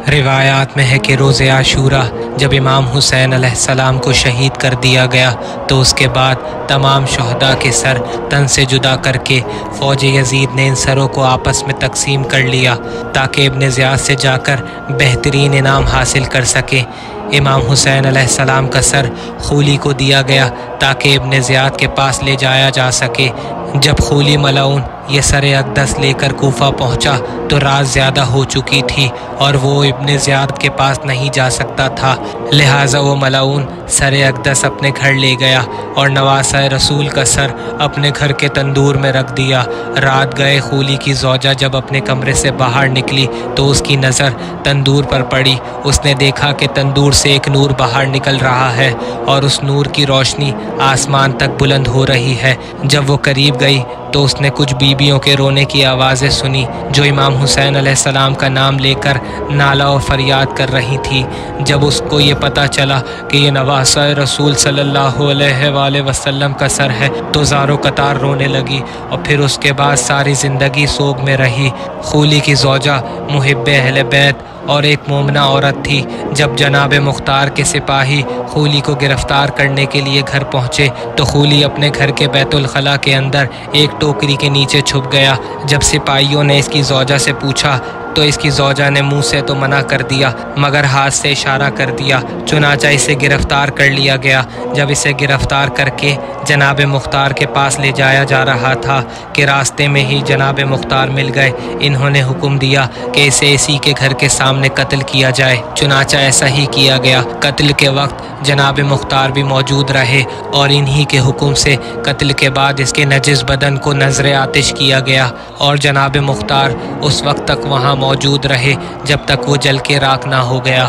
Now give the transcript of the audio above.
रिवायात में है कि रोज़े आशूरा जब इमाम हुसैन अलैहिस्सलाम को शहीद कर दिया गया तो उसके बाद तमाम शहदा के सर तन से जुदा करके फ़ौज यजीद ने इन सरों को आपस में तकसीम कर लिया ताकि इब्न ज़ियाद से जाकर बेहतरीन इनाम हासिल कर सकें। इमाम हुसैन अलैहिस्सलाम का सर खूली को दिया गया ताकि इब्न ज़ियाद के पास ले जाया जा सके। जब खूली मलाउन ये सर अक़दस लेकर कूफा पहुंचा तो रात ज़्यादा हो चुकी थी और वो इब्न ज़ियाद के पास नहीं जा सकता था, लिहाजा वो मलाउन सर अक़दस अपने घर ले गया और नवासा रसूल का सर अपने घर के तंदूर में रख दिया। रात गए खूली की ज़ौजा जब अपने कमरे से बाहर निकली तो उसकी नज़र तंदूर पर पड़ी। उसने देखा कि तंदूर से एक नूर बाहर निकल रहा है और उस नूर की रोशनी आसमान तक बुलंद हो रही है। जब वो करीब गई तो उसने कुछ बीबियों के रोने की आवाज़ें सुनी जो इमाम हुसैन अलैहिस्सलाम का नाम लेकर नाला और फरियाद कर रही थी। जब उसको ये पता चला कि ये नवासा रसूल सल्लल्लाहु अलैहि वसल्लम का सर है तो ज़ारो कतार रोने लगी और फिर उसके बाद सारी ज़िंदगी सोग में रही। खूली की ज़ौजा मुहिब्बे अहले बैत और एक मोमना औरत थी। जब जनाब मुख्तार के सिपाही खूली को गिरफ़्तार करने के लिए घर पहुँचे तो खूली अपने घर के बैतुल खला के अंदर एक टोकरी के नीचे छुप गया। जब सिपाहियों ने इसकी ज़ौजा से पूछा तो इसकी ज़ौजा ने मुंह से तो मना कर दिया मगर हाथ से इशारा कर दिया। चुनाचा इसे गिरफ़्तार कर लिया गया। जब इसे गिरफ़्तार करके जनाब मुख्तार के पास ले जाया जा रहा था कि रास्ते में ही जनाब मुख्तार मिल गए। इन्होंने हुक्म दिया कि इसे इसी के घर के सामने कत्ल किया जाए। चुनाचा ऐसा ही किया गया। कत्ल के वक्त जनाब मुख्तार भी मौजूद रहे और इन्हीं के हुक्म से कत्ल के बाद इसके नजिस बदन को नज़र आतिश किया गया और जनाब मुख्तार उस वक्त तक वहाँ मौजूद रहे जब तक वो जल के राख ना हो गया।